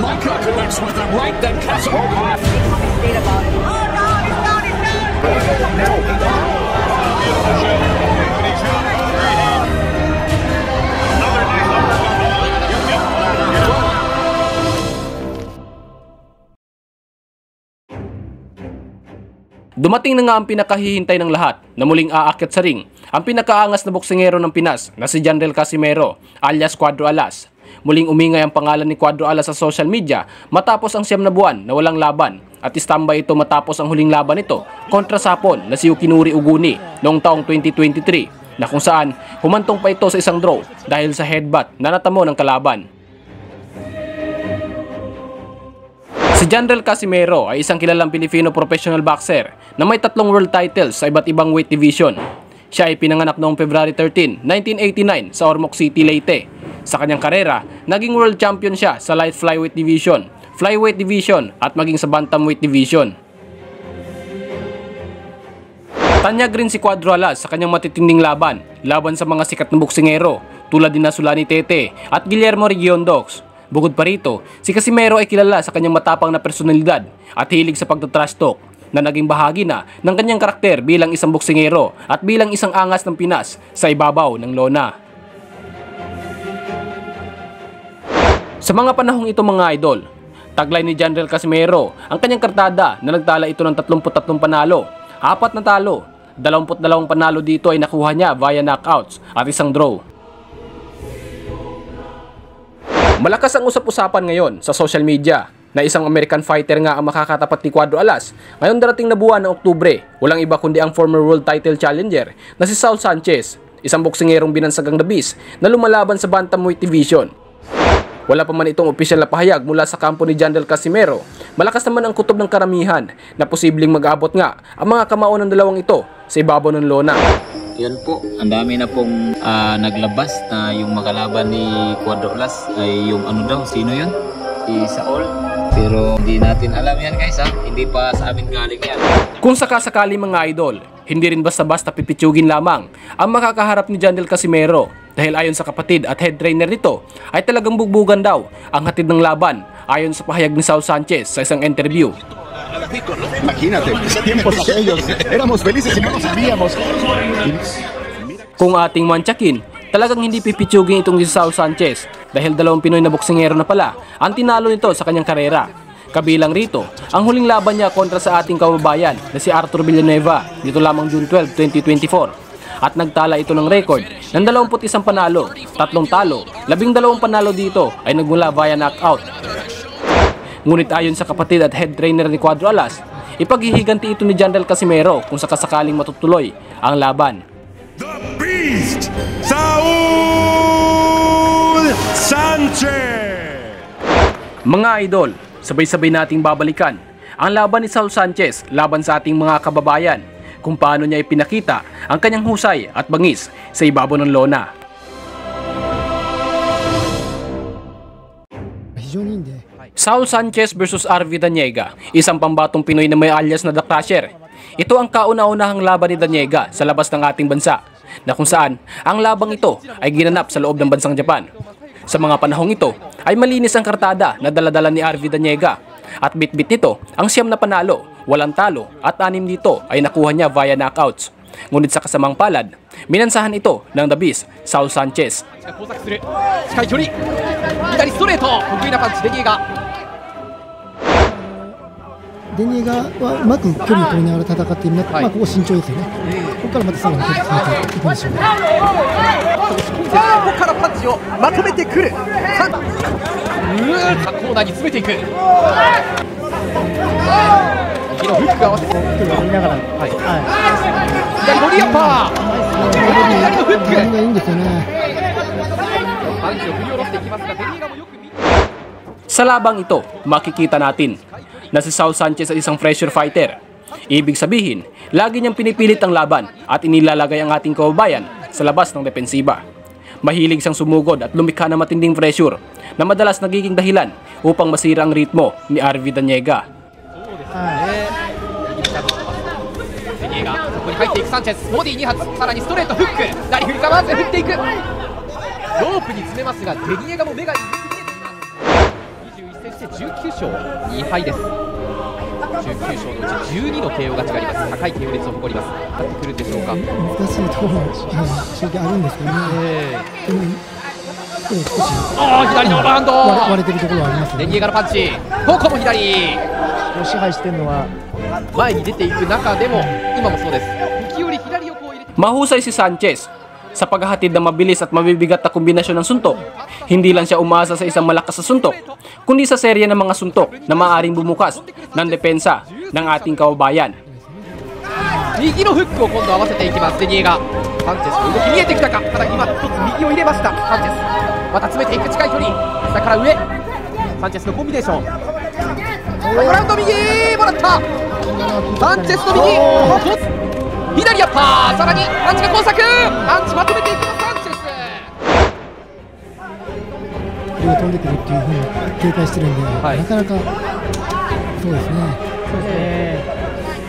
Micah connects with him right, then cuts him off. Dumating na nga ang pinakahihintay ng lahat na muling aakyat sa ring, ang pinakaangas na boksingero ng Pinas na si Jandrel Casimero alias Cuadro Alas. Muling umingay ang pangalan ni Cuadro Alas sa social media matapos ang 9 na buwan na walang laban at istambay ito matapos ang huling laban nito kontra sa Hapon na si Yukinori Uguni noong taong 2023 na kung saan humantong pa ito sa isang draw dahil sa headbutt na natamo ng kalaban. Si Jandrel Casimero ay isang kilalang Pilipino professional boxer na may 3 world titles sa iba't ibang weight division. Siya ay pinanganak noong February 13, 1989 sa Ormoc City, Leyte. Sa kanyang karera, naging world champion siya sa light flyweight division, flyweight division at maging sa bantamweight division. Tanyag rin si Cuadro Alas sa kanyang matitinding laban sa mga sikat na boksingero tulad ni Sulani Tete at Guillermo Regiondox. Bukod pa rito, si Casimero ay kilala sa kanyang matapang na personalidad at hilig sa pagtatrash talk na naging bahagi na ng kanyang karakter bilang isang boksingero at bilang isang angas ng Pinas sa ibabaw ng lona. Sa mga panahong ito mga idol, taglay ni Jandrel Casimero ang kanyang kartada na nagtala ito ng 33 panalo, 4 na talo, 22 panalo dito ay nakuha niya via knockouts at isang draw. Malakas ang usap-usapan ngayon sa social media na isang American fighter nga ang makakatapat ni Cuadro Alas ngayon darating na buwan ng Oktubre, walang iba kundi ang former world title challenger na si Saul Sanchez, isang boksingerong binansagang The Beast na lumalaban sa bantamweight division. Wala pa man itong opisyal na pahayag mula sa kampo ni Jandrel Casimero, malakas naman ang kutob ng karamihan na posibleng mag-abot nga ang mga kamao ng dalawang ito sa ibabaw ng lona. Yan po, ang dami na pong naglabas na yung makalaban ni Cuadro Alas ay yung ano daw, sino yun? Si Saul. Pero hindi natin alam yan guys ha, hindi pa sa amin galing yan. Kung sakasakali mga idol, hindi rin basta-basta pipitsugin lamang ang makakaharap ni Jandrel Casimero dahil ayon sa kapatid at head trainer nito ay talagang bugbugan daw ang hatid ng laban ayon sa pahayag ni Saul Sanchez sa isang interview. Imagínate, ese tiempo ellos éramos felices y no lo sabíamos. Kung ating mantsakin, talagang hindi pipitsugin itong si Saul Sanchez dahil 2 Pinoy na boksingero na pala ang tinalo nito sa kanyang karera. Kabilang rito, ang huling laban niya kontra sa ating kababayan na si Arthur Villanueva dito lamang June 12, 2024. At nagtala ito ng record ng 21 panalo, 3 talo, 12 panalo dito ay nagmula via knockout. Ngunit ayon sa kapatid at head trainer ni Cuadro Alas, ipaghihiganti ito ni Jandrel Casimero kung sakasakaling matutuloy ang laban. The Beast, Saul Sanchez! Mga idol, sabay-sabay nating babalikan ang laban ni Saul Sanchez laban sa ating mga kababayan kung paano niya ipinakita ang kanyang husay at bangis sa ibabaw ng lona. Saul Sanchez versus RV Daniega, isang pambatong Pinoy na may alias na The Crusher. Ito ang kauna-unahang laban ni Daniega sa labas ng ating bansa, na kung saan ang labang ito ay ginanap sa loob ng bansang Japan. Sa mga panahong ito ay malinis ang kartada na daladala ni RV Daniega at bit-bit nito ang 9 na panalo, 8 talo at 6 dito ay nakuha niya via knockouts. Ngunit sa kasamang palad, minansahan ito ng The Beast, Saul Sanchez. Daniega はうまく距離を取りながら戦っているので、ここ慎重ですよね。ここからまたさらに決めていくんでしょうね。ここからパンチをまとめてくる。コーナーに詰めていく。右のフック合わせて。距離を取りながら、左ボディアッパー。左のフック。いいんですよね。パンチを振り下ろしていきますが、デニーガもよく見。 Sa labang ito, makikita natin na si Saul Sanchez ay isang fresher fighter. Ibig sabihin, lagi niyang pinipilit ang laban at inilalagay ang ating kababayan sa labas ng depensiba. Mahilig siyang sumugod at lumikha ng matinding pressure na madalas nagiging dahilan upang masira ang ritmo ni RV Daniega. Daniega, そこに入っていくサンチェス、ボディ2発、さらにストレートフック、なりふり構わず振っていく。ロープに詰めますが、デニエガも目が見えています。21戦して19勝2敗です。19勝のうち12の KO 勝ちがあります。高い KO 率を誇ります。なってくるんでしょうか。難しいところも正直あるんですけどね。でも少し左のオーバーハンド割れてるところはありますね。レニエガのパンチ、ここも左。支配してるのは前に出ていく中でも今もそうです。時折左横を入れて Mahusay si Sanchez sa paghahatid ng mabilis at mabibigat na kombinasyon ng suntok. Hindi lang siya umaasa sa isang malakas na suntok, kundi sa serye ng mga suntok na maaaring bumukas ng depensa ng ating kababayan. 右のフックを今度合わせていきます。デニエガ、サンチェスの動き見えてきたか。ただ今一つ右を入れました。サンチェスまた詰めていく、近い距離、下から上、サンチェスのコンビネーション、グラウンド右もらった。サンチェスの右、左アッパー、さらにパンチが交錯、パンチまとめていくのサンチェス。これが飛んでくるっていうふうに警戒してるんで、なかなかそうですね。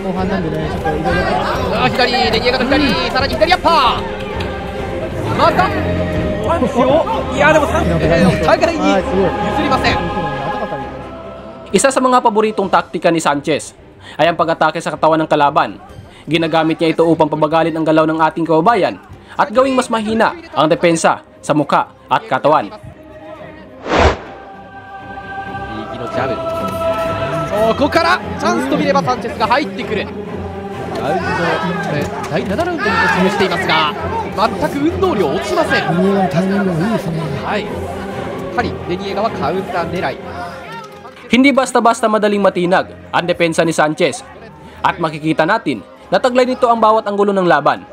後半なんでね、ちょっといろいろ左、レニエガの左、さらに左アッパー、またパンチを、いやでもサンチェスお互いに譲りません。 Isa sa mga paboritong taktika ni Sanchez ay ang pag-atake sa katawan ng kalaban. Ginagamit niya ito upang pabagalin ang galaw ng ating kababayan at gawing mas mahina ang depensa sa mukha at katawan. 右のジャブ、ここからチャンスと見ればサンチェスが入ってくる。ラウンド、第7ラウンドに突入していますが、全く運動量落ちません。レニエガのタイミングもいいですね。はい、やはりレニエガはカウンター狙い。 Hindi basta-basta madaling matinag ang depensa ni Sanchez at makikita natin na taglay nito ang bawat anggulo ng laban.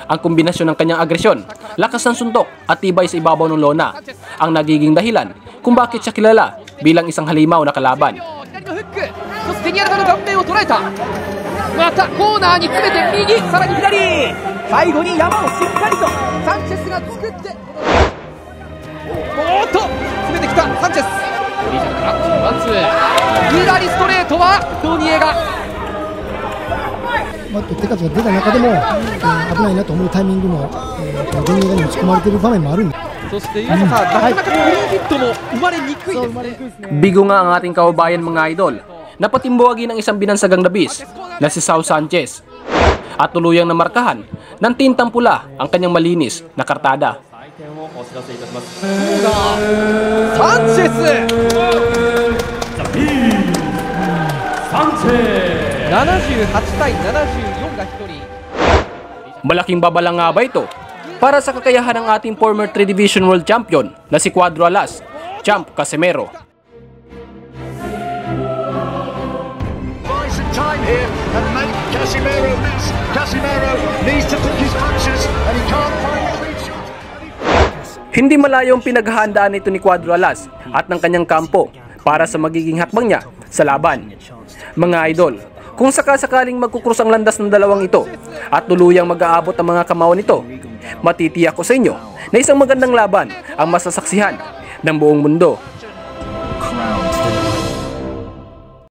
Ang kombinasyon ng kanyang agresyon, lakas ng suntok at tibay sa ibabaw ng lona ang nagiging dahilan kung bakit siya kilala bilang isang halimaw na kalaban. そしてデニエガの顔面を捉えた。またコーナーに詰めて右、さらに左、最後に山をしっかりとサンチェスが作って、おっと詰めてきたサンチェス。 リージャンからワンツー、左ストレートはドニエガ。手数が出た中でも、危ないなと思うタイミングも、ドニエガに持ち込まれている場面もあるんで。そしてユーサさん、なかなかクリーンヒットも生まれにくいですね。 Bigo nga ang ating kababayan mga idol na patimbuwagi ng isang binansagang labis na si Sao Sanchez at tuluyang namarkahan ng tintang pula ang kanyang malinis na kartada. サンチェス、78対74が1人。 Malaking babala nga ba ito para sa kakayahan ng ating former 3 Division World Champion na si Cuadro Alas, Champ Casimero. Time here and make Casimero miss. Casimero needs to pick his punches and he can't find his lead shot. Hindi malayo ang pinaghahandaan nito ni Cuadro Alas at ng kanyang kampo para sa magiging hakbang niya sa laban. Mga idol, kung sakasakaling magkukrus ang landas ng dalawang ito at tuluyang mag-aabot ang mga kamao nito, matitiyak ko sa inyo na isang magandang laban ang masasaksihan ng buong mundo.